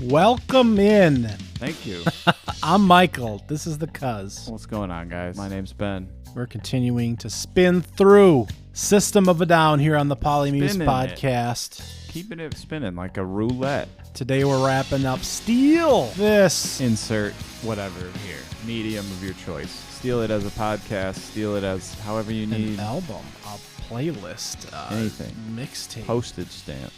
Welcome in. Thank you. I'm Michael. This is the Cuz. What's going on, guys? My name's Ben. We're continuing to spin through System of a Down here on the Polymuse Spinning podcast. Keeping it spinning like a roulette. Today we're wrapping up Steal This. Insert whatever here. Medium of your choice. Steal it as a podcast. Steal it as however you need. An album, a playlist, anything. mixtape. Postage stamp.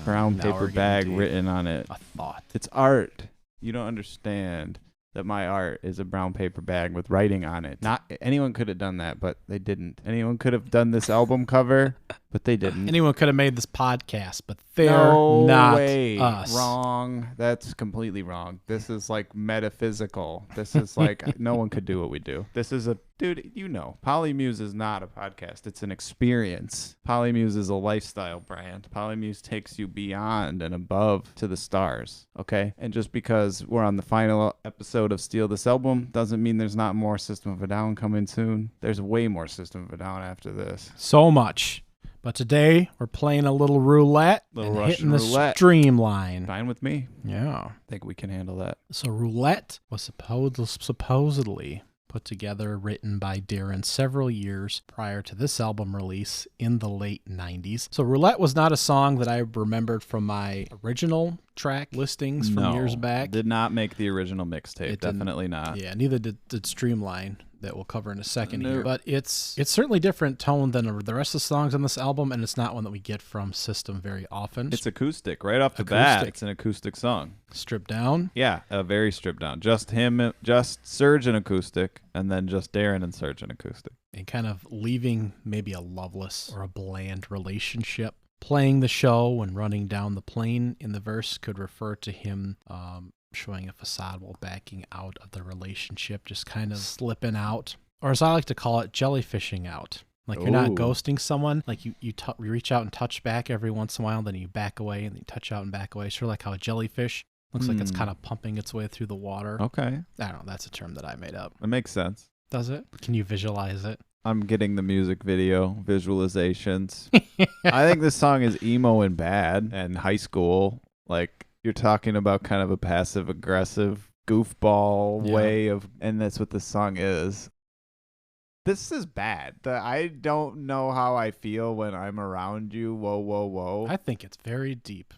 Brown now paper we're gonna bag do written on it. A thought. It's art. You don't understand that my art is a brown paper bag with writing on it. Not anyone could have done that, but they didn't. Anyone could have done this album cover, but they didn't. Anyone could have made this podcast, but they're No not way. us. Wrong. That's completely wrong. This is like metaphysical. This is like no one could do what we do. This is a dude, you know, Polymuse is not a podcast. It's an experience. Polymuse is a lifestyle brand. Polymuse takes you beyond and above to the stars. Okay? And just because we're on the final episode of Steal This Album doesn't mean there's not more System of a Down coming soon. There's way more System of a Down after this. So much. But today we're playing a little roulette Little and Russian hitting the roulette. Streamline. Fine with me. Yeah. Think we can handle that. So Roulette was supposedly put together, written by Darren several years prior to this album release in the late 90s. So Roulette was not a song that I remembered from my original track listings from years back. Did not make the original mixtape. It didn't. Definitely not. Yeah, neither did Streamline, that we'll cover in a second No. here. But it's certainly different tone than the rest of the songs on this album, and it's not one that we get from System very often. It's acoustic. Right off the bat, Acoustic. it's an acoustic song. Stripped down. Yeah, very stripped down. Just him, just Serge and acoustic, and then just Darren and Serge and acoustic. And kind of leaving maybe a loveless or a bland relationship. Playing the show and running down the plane in the verse could refer to him showing a facade while backing out of the relationship, just kind of slipping out. Or as I like to call it, jellyfishing out. Like you're not Ooh. ghosting someone. Like you reach out and touch back every once in a while, then you back away, and then you touch out and back away. Sort of like how a jellyfish looks like it's kind of pumping its way through the water. Okay. I don't know. That's a term that I made up. That makes sense. Does it? Can you visualize it? I'm getting the music video visualizations. I think this song is emo and bad and high school. Like, you're talking about kind of a passive-aggressive goofball way of, and that's what this song is. This is bad. I don't know how I feel when I'm around you. Whoa, whoa, whoa. I think it's very deep.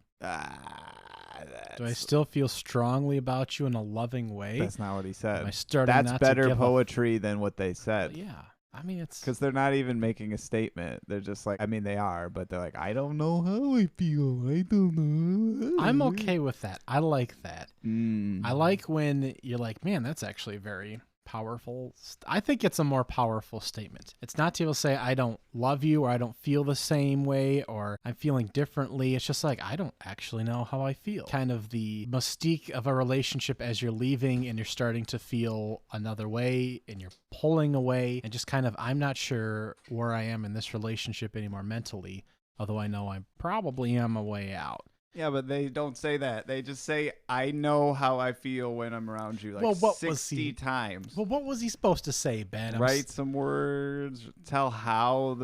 Do I still feel strongly about you in a loving way? That's not what he said. Am I starting That's not to better give poetry than what they said. Yeah. I mean, it's... Because they're not even making a statement. They're just like, I mean, they are, but they're like, I don't know how I feel. I don't know. I'm okay with that. I like that. I I like when you're like, man, that's actually very powerful. I think it's a more powerful statement. It's not to say I don't love you or I don't feel the same way or I'm feeling differently. It's just like I don't actually know how I feel. Kind of the mystique of a relationship as you're leaving and you're starting to feel another way and you're pulling away and just kind of I'm not sure where I am in this relationship anymore mentally, although I know I probably am a way out. Yeah, but they don't say that. They just say, I know how I feel when I'm around you, like 60 times. Well, what was he supposed to say, Ben? Write some words. Tell how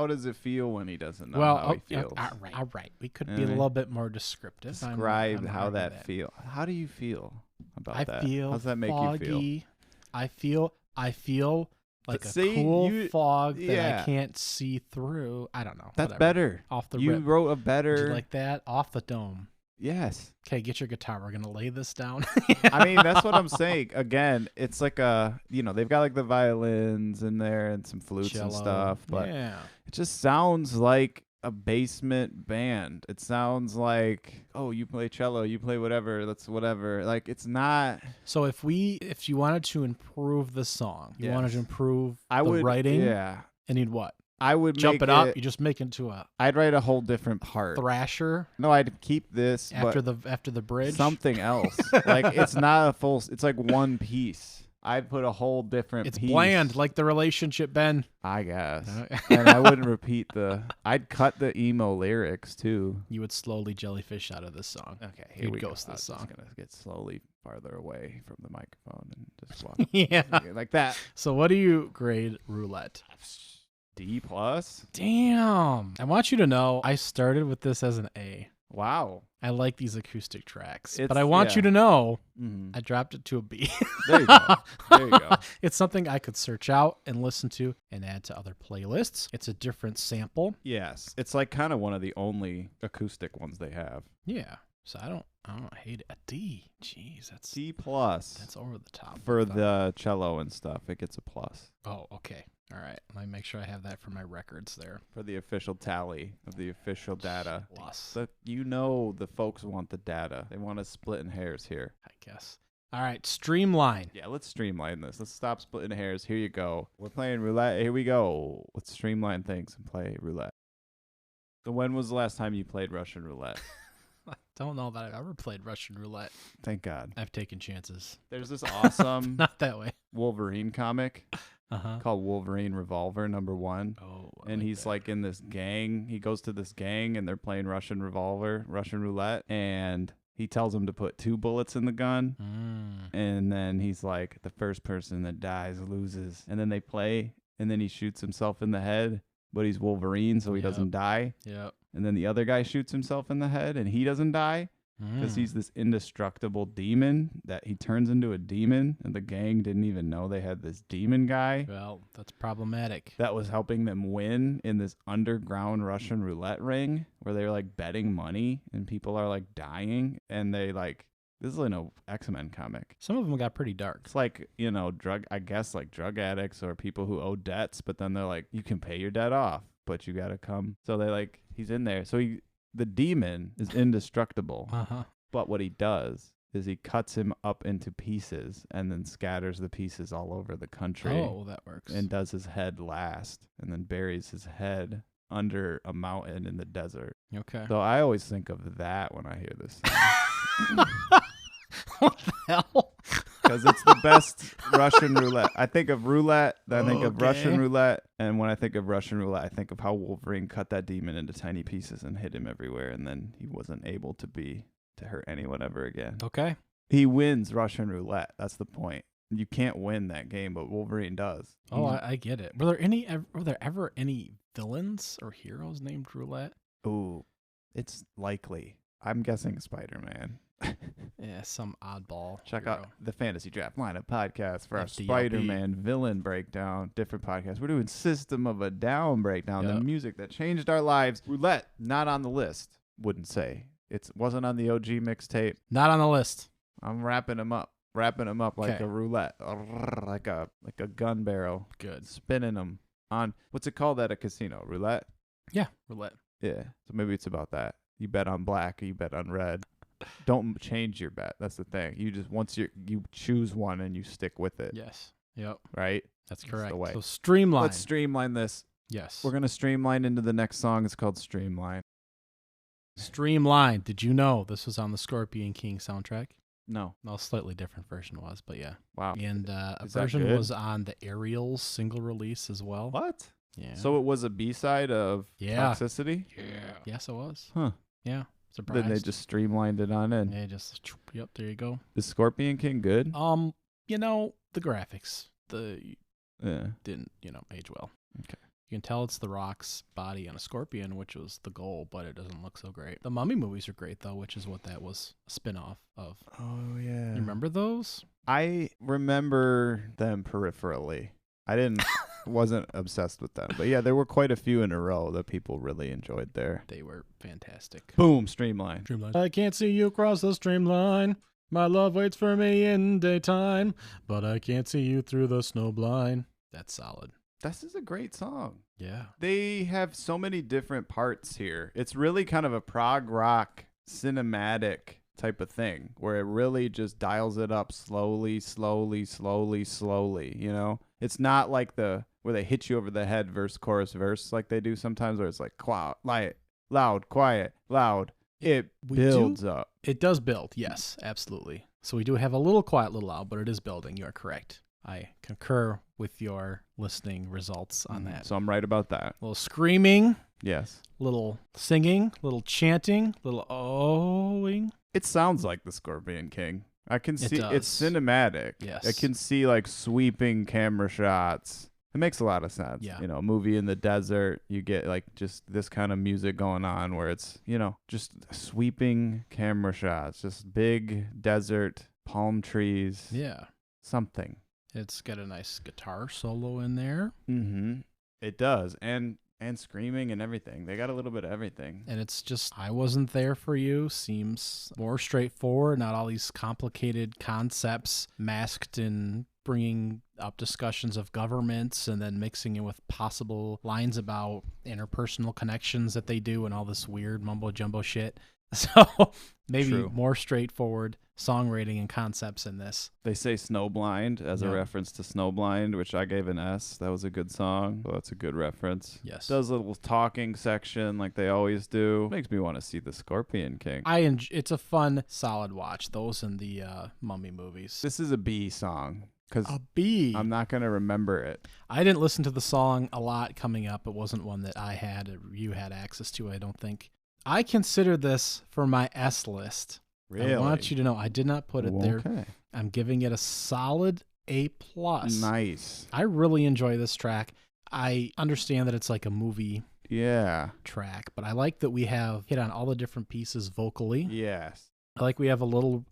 does it feel when he doesn't know how he feels. All right. We could be a little bit more descriptive. Describe I'm how that feels. How do you feel about that? I feel How does that make foggy. you feel? I feel like But a see, cool fog that yeah. I can't see through. I don't know. That's whatever. better. Off the You rip. wrote a Did better. you like that? Off the dome. Yes. Okay, get your guitar. We're going to lay this down. I mean, that's what I'm saying. Again, it's like they've got like the violins in there and some flutes and Cello. stuff, but Yeah. it just sounds like a basement band. It sounds like, oh, you play cello, you play whatever, that's whatever. Like, it's not. So if you wanted to improve the song, you wanted to improve I the would writing, Yeah. and you'd what? I would Jump make it up. You just make it into a I'd write a whole different part. thrasher No, I'd keep this after but the bridge. something else. Like, it's not a full. It's like one piece. I'd put a whole different It's piece. bland, like the relationship, Ben. I guess. And I wouldn't repeat I'd cut the emo lyrics too. You would slowly jellyfish out of this song. Okay, here You'd we go. ghost this I'm song. just gonna get slowly farther away from the microphone and just walk Yeah. like that. So what do you grade Roulette? D+. Damn. I want you to know I started with this as an A. Wow. I like these acoustic tracks, It's- but I want yeah. you to know Mhm. I dropped it to a B. There you go. There you go. It's something I could search out and listen to and add to other playlists. It's a different sample. Yes, it's like kind of one of the only acoustic ones they have. Yeah. So I don't hate it. A D. Jeez, that's C plus that's over the top. for the cello and stuff. It gets a plus Oh, okay. All right. Let me make sure I have that for my records there. for the official tally of the official data. Plus, So the folks want the data. They want us splitting hairs here. I guess. All right. Streamline. Yeah, let's streamline this. Let's stop splitting hairs. Here you go. We're playing roulette. Here we go. Let's streamline things and play roulette. So when was the last time you played Russian roulette? I don't know that I've ever played Russian roulette. Thank God. I've taken chances. There's this awesome Not that way. Wolverine comic Uh-huh. called Wolverine Revolver #1. Oh. I And like he's that. like in this gang. He goes to this gang and they're playing Russian roulette. And he tells them to put 2 bullets in the gun. And then he's like, the first person that dies loses. And then they play and then he shoots himself in the head. But he's Wolverine, so he Yep. doesn't die. Yep. And then the other guy shoots himself in the head and he doesn't die. Because he's this indestructible demon that he turns into a demon, and the gang didn't even know they had this demon guy Well, that's problematic. that was helping them win in this underground Russian roulette ring where they're like betting money and people are like dying, and they like, this is like an X-Men comic. Some of them got pretty dark. It's like, drug addicts or people who owe debts, but then they're like, you can pay your debt off, but you gotta come. So they like, he's in there. So the demon is indestructible. Uh-huh. But what he does is he cuts him up into pieces and then scatters the pieces all over the country Oh, that works. and does his head last and then buries his head under a mountain in the desert. Okay. So I always think of that when I hear this What the hell? because it's the best Russian roulette. I think of roulette, then I think of Russian Okay. roulette, and when I think of Russian roulette, I think of how Wolverine cut that demon into tiny pieces and hit him everywhere, and then he wasn't able to hurt anyone ever again. Okay. He wins Russian roulette. That's the point. You can't win that game, but Wolverine does. Oh, I get it. Were there ever any villains or heroes named Roulette? Ooh, it's likely. I'm guessing Spider-Man. Yeah, some oddball. Check hero. out the Fantasy Draft Lineup podcast for our FDLP. Spider-Man villain breakdown. Different podcast. We're doing System of a Down breakdown. The Yep. music that changed our lives. Roulette, not on the list. Wouldn't say. It wasn't on the OG mixtape. Not on the list. I'm wrapping them up like Okay. a roulette, like a gun barrel, Good. spinning them on what's it called at a casino? Roulette. Yeah, Roulette. Yeah. So maybe it's about that. You bet on black or you bet on red. Don't change your bet. That's the thing. You just once you choose one and you stick with it. Yes. Yep. Right? That's the correct. way. So Streamline. Let's streamline this. Yes. We're gonna streamline into the next song. It's called Streamline. Streamline. Did you know this was on the Scorpion King soundtrack? No. Well, a slightly different version was, but yeah. Wow. And a Is that version good? was on the Aerials single release as well. What? Yeah. So it was a B-side of Yeah. Toxicity? Yeah. Yes, it was. Huh. Yeah. Surprised. Then they just streamlined it on in. Yeah, just yep. There you go. Is Scorpion King good? The graphics, Yeah. didn't age well. Okay. You can tell it's the Rock's body on a scorpion, which was the goal, but it doesn't look so great. The Mummy movies are great though, which is what that was a spin-off of. Oh yeah. You remember those? I remember them peripherally. I wasn't obsessed with them. But yeah, there were quite a few in a row that people really enjoyed there. They were fantastic. Boom, Streamline. I can't see you cross the streamline. My love waits for me in daytime, but I can't see you through the snow blind. That's solid. This is a great song. Yeah. They have so many different parts here. It's really kind of a prog rock cinematic type of thing where it really just dials it up slowly, you know? It's not like where they hit you over the head verse, chorus, verse like they do sometimes where it's like loud, quiet, loud. It builds up. It does build, yes, absolutely. So we do have a little quiet, little loud, but it is building. You are correct. I concur with your listening results on that. So I'm right about that. A little screaming, Yes. little singing, little chanting, little ohing. It sounds like the Scorpion King. I can see it's does. cinematic. Yes. I can see like sweeping camera shots. It makes a lot of sense. Yeah. You know, a movie in the desert, you get like just this kind of music going on where it's, you know, just sweeping camera shots, just big desert, palm trees. Yeah. Something. It's got a nice guitar solo in there. Mm-hmm. It does. And screaming and everything. They got a little bit of everything. And it's just, I Wasn't There For You seems more straightforward, not all these complicated concepts masked in bringing up discussions of governments and then mixing it with possible lines about interpersonal connections that they do and all this weird mumbo jumbo shit. So maybe True. more straightforward songwriting and concepts in this. They say Snowblind as a Yeah. reference to Snowblind, which I gave an S. That was a good song. So that's a good reference. Yes. Does a little talking section like they always do. Makes me want to see the Scorpion King. It's a fun, solid watch. Those and the Mummy movies. This is a B song because A B. I'm not going to remember it. I didn't listen to the song a lot coming up. It wasn't one that I had or you had access to, I don't think. I consider this for my S list. Really? I want you to know I did not put it there. Okay. I'm giving it a solid A+. Nice. I really enjoy this track. I understand that it's like a movie Yeah. track, but I like that we have hit on all the different pieces vocally. Yes. I like we have a little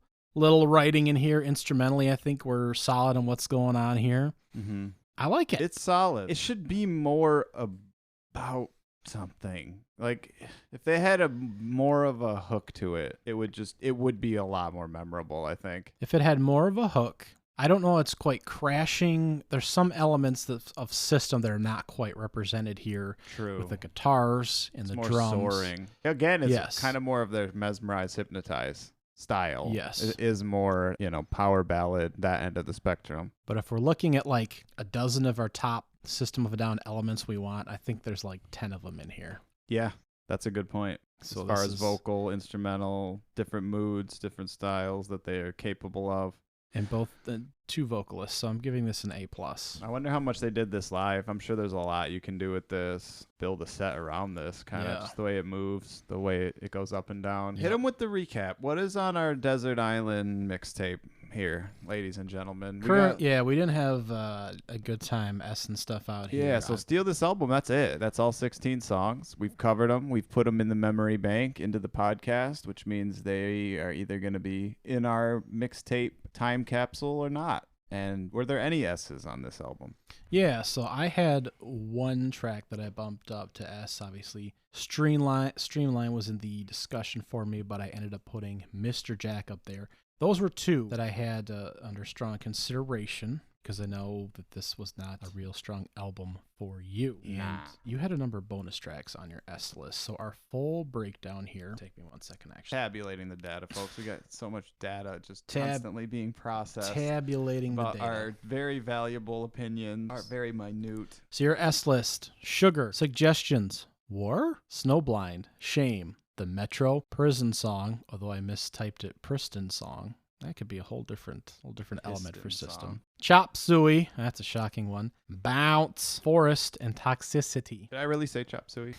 writing in here instrumentally. I think we're solid on what's going on here. Mm-hmm. I like it. It's solid. It should be more about something. Like if they had more of a hook to it, it would be a lot more memorable, I think. If it had more of a hook, I don't know, it's quite crashing. There's some elements of system that are not quite represented here. True. With the guitars and It's the more drums. soaring. Again, it's Yes. kind of more of their mesmerize, hypnotize style. Yes. It is more, power ballad, that end of the spectrum. But if we're looking at like a dozen of our top System of a Down elements we want, I think there's like 10 of them in here. Yeah, that's a good point. So as far this as is- vocal, instrumental, different moods, different styles that they are capable of. And both the two vocalists, so I'm giving this an A+. I wonder how much they did this live. I'm sure there's a lot you can do with this. Build a set around this, kind of Yeah. just the way it moves, the way it goes up and down. Hit Yep. them with the recap. What is on our Desert Island mixtape here, ladies and gentlemen? We didn't have a good time S-ing stuff out here. Yeah, so Steal This Album, that's it. That's all 16 songs. We've covered them. We've put them in the memory bank into the podcast, which means they are either going to be in our mixtape time capsule or not. And were there any S's on this album? Yeah, so I had one track that I bumped up to S, obviously. Streamline was in the discussion for me, but I ended up putting Mr. Jack up there. Those were two that I had under strong consideration because I know that this was not a real strong album for you. Nah. And you had a number of bonus tracks on your S list. So our full breakdown here. Take me 1 second, actually. Tabulating the data, folks. We got so much data just constantly being processed. Tabulating the about data. our very valuable opinions, our very minute. So your S list: Sugar, Suggestions, War, Snowblind, Shame, The Metro, Prison Song, although I mistyped it, Priston Song. That could be a whole different element for Piston system. Song. Chop Suey, that's a shocking one. Bounce, Forest, and Toxicity. Did I really say chop suey?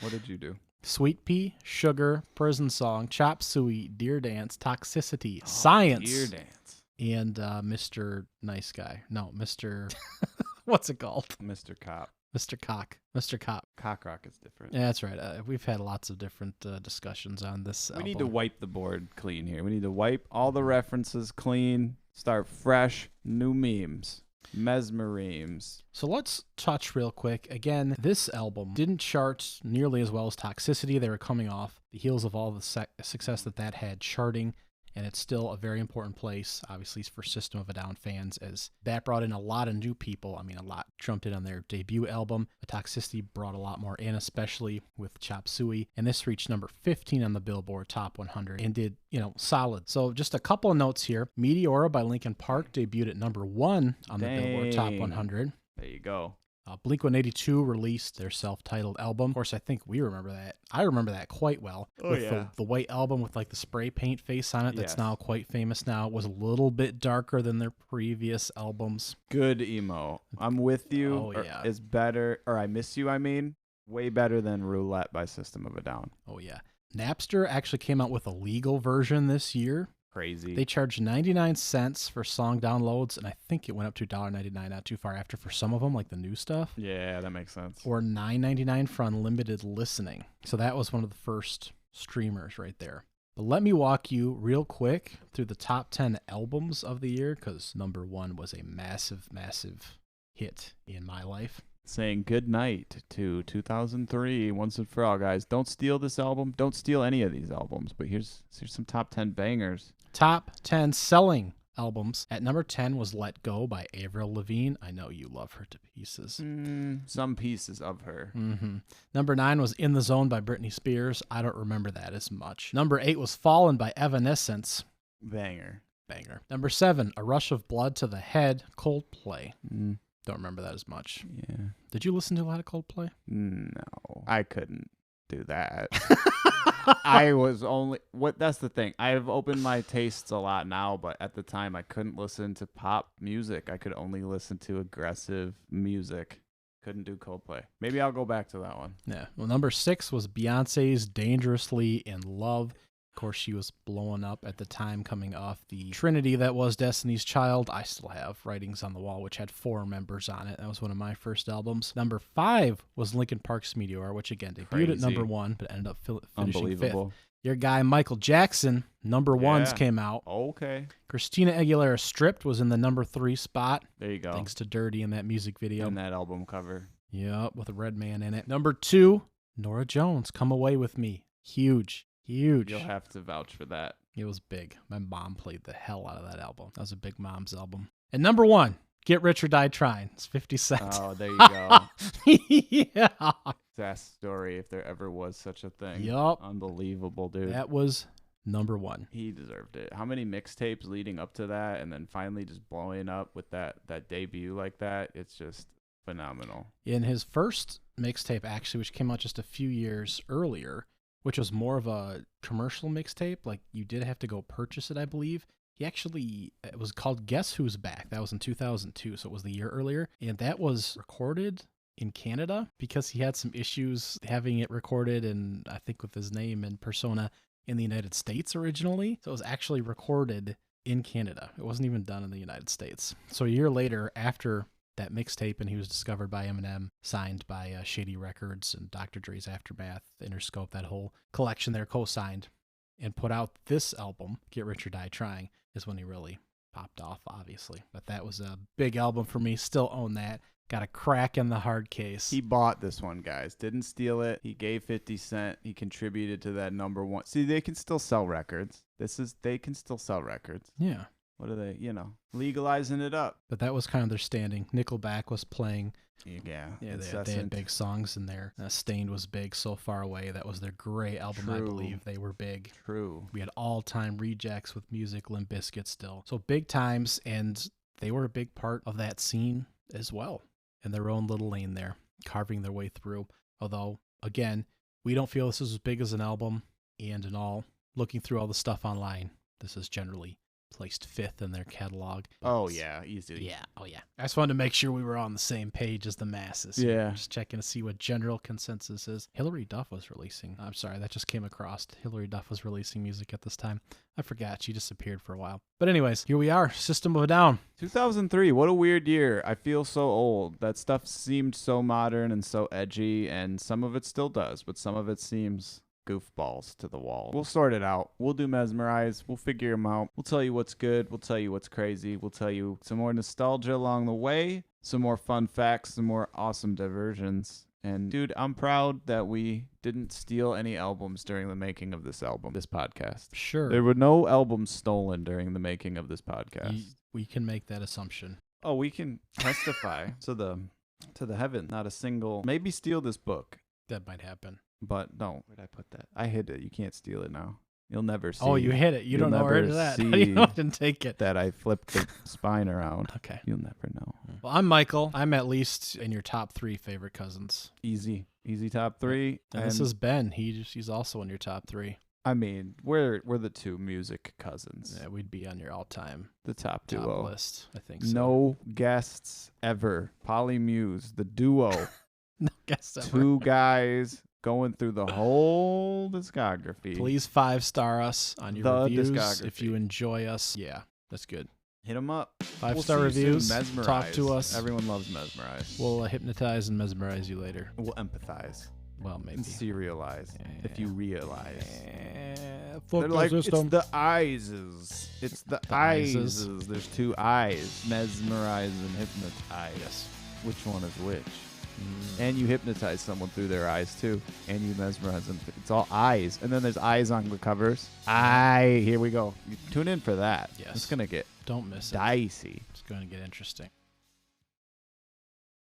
What did you do? Sweet Pea, Sugar, Prison Song, Chop Suey, Deer Dance, Toxicity, Science, Deer Dance. and Mr. Nice Guy. No, Mr. What's it called? Mr. Cop. Mr. Cop. Cock Rock is different. Yeah, that's right. We've had lots of different discussions on this We album. need to wipe the board clean here. We need to wipe all the references clean, start fresh, new memes, mesmeremes. So let's touch real quick. Again, this album didn't chart nearly as well as Toxicity. They were coming off the heels of all the success that had charting, and it's still a very important place, obviously, for System of a Down fans, as that brought in a lot of new people. I mean, a lot jumped in on their debut album. The Toxicity brought a lot more in, especially with Chop Suey, and this reached number 15 on the Billboard Top 100 and did, solid. So just a couple of notes here. Meteora by Linkin Park debuted at number 1 on the Billboard Top 100. There you go. Blink-182 released their self-titled album. Of course, I think we remember that. I remember that quite well. Oh, with yeah. the white album with like the spray paint face on it that's Yes. now quite famous now. It was a little bit darker than their previous albums. Good emo. I'm with you. Oh, yeah. Is better, or I Miss You, I mean. Way better than Roulette by System of a Down. Oh, yeah. Napster actually came out with a legal version this year Crazy. They charge 99 cents for song downloads, and I think it went up to $1.99 not too far after for some of them, like the new stuff. Yeah, that makes sense. Or $9.99 for unlimited listening. So that was one of the first streamers right there. But let me walk you real quick through the top 10 albums of the year, because number one was a massive, massive hit in my life. Saying good night to 2003 once and for all, guys. Don't steal this album. Don't steal any of these albums. But here's some top 10 bangers. Top 10 selling albums. At number 10 was Let Go by Avril Lavigne. I know you love her to pieces. Some pieces of her. Mm-hmm. Number 9 was In the Zone by Britney Spears. I don't remember that as much. Number 8 was Fallen by Evanescence. Banger. Number 7, A Rush of Blood to the Head, Coldplay. Don't remember that as much. Yeah. Did you listen to a lot of Coldplay? No, I couldn't do that. I was only that's the thing. I've opened my tastes a lot now, but at the time I couldn't listen to pop music. I could only listen to aggressive music. Couldn't do Coldplay. Maybe I'll go back to that one. Yeah. Well, number 6 was Beyonce's Dangerously in Love. Of course, she was blowing up at the time, coming off the Trinity that was Destiny's Child. I still have Writings on the Wall, which had 4 members on it. That was one of my first albums. Number 5 was Linkin Park's Meteor, which again debuted at number 1, but ended up finishing 5th. Your guy Michael Jackson, number 1s came out. Okay. Christina Aguilera Stripped was in the number 3 spot. There you go. Thanks to Dirty in that music video. And that album cover. Yep, with a red man in it. Number 2, Norah Jones, Come Away With Me. Huge. You'll have to vouch for that. It was big. My mom played the hell out of that album. That was a big mom's album. And number 1, Get Rich or Die Trying. It's 50 Cent. Oh, there you go. Yeah. That story, if there ever was such a thing. Yup. Unbelievable, dude. That was number 1. He deserved it. How many mixtapes leading up to that and then finally just blowing up with that debut like that? It's just phenomenal. In his first mixtape, actually, which came out just a few years earlier, which was more of a commercial mixtape. Like, you did have to go purchase it, I believe. It was called Guess Who's Back. That was in 2002, so it was the year earlier. And that was recorded in Canada because he had some issues having it recorded, and I think with his name and persona in the United States originally. So it was actually recorded in Canada. It wasn't even done in the United States. So a year later, after that mixtape, and he was discovered by Eminem, signed by Shady Records and Dr. Dre's Aftermath, Interscope, that whole collection there, co-signed, and put out this album, Get Rich or Die Trying, is when he really popped off, obviously. But that was a big album for me. Still own that. Got a crack in the hard case. He bought this one, guys. Didn't steal it. He gave 50 Cent. He contributed to that number 1. See, they can still sell records. They can still sell records. Yeah. What are they, legalizing it up. But that was kind of their standing. Nickelback was playing. Yeah, they had big songs in there. Stained was big, So Far Away. That was their great album, I believe. They were big. True. We had all-time rejects with music, Limp Bizkit still. So big times, and they were a big part of that scene as well, in their own little lane there, carving their way through. Although, again, we don't feel this is as big as an album, and in all, looking through all the stuff online, this is generally placed 5th in their catalog. Oh, yeah, easily. Yeah, oh yeah. I just wanted to make sure we were on the same page as the masses. Yeah. Just checking to see what general consensus is. Hillary Duff was releasing. I'm sorry, that just came across. Hillary Duff was releasing music at this time. I forgot. She disappeared for a while. But anyways, here we are. System of a Down. 2003. What a weird year. I feel so old. That stuff seemed so modern and so edgy, and some of it still does, but some of it seems goofballs to the wall. We'll sort it out. We'll do Mesmerize. We'll figure them out. We'll tell you what's good. We'll tell you what's crazy. We'll tell you some more nostalgia along the way, some more fun facts, some more awesome diversions. And dude, I'm proud that we didn't steal any albums during the making of this podcast. Sure. There were no albums stolen during the making of this podcast. We can make that assumption. Oh, we can testify to the heaven. Not a single. Maybe steal this book. That might happen. But no, where'd I put that? I hid it. You can't steal it now. You'll never see. Oh, you hit it. You don't know where it is at. You didn't take it. That I flipped the spine around. Okay. You'll never know. Well, I'm Michael. I'm at least in your top 3 favorite cousins. Easy top 3. And this is Ben. He's also in your top 3. I mean, we're the 2 music cousins. Yeah, we'd be on your all-time the top duo list. I think so. No guests ever. Polymuse, the duo. No guests ever. 2 guys going through the whole discography. Please 5-star us on your The reviews discography. if you enjoy us. Yeah, that's good. Hit them up. 5-star We'll see you reviews. soon. Mesmerize. Talk to us. Everyone loves Mesmerize. We'll hypnotize and mesmerize you later. We'll empathize. Well, maybe. And serialize. If you realize. Fuck They're the like, system. it's the eyes. It's the eyes. There's two eyes. Mesmerize and hypnotize. Yes. Which one is which? And you hypnotize someone through their eyes too. And you mesmerize them. It's all eyes. And then there's eyes on the covers. Here we go. You tune in for that. Yes. It's going to get Don't miss it. dicey. It's going to get interesting.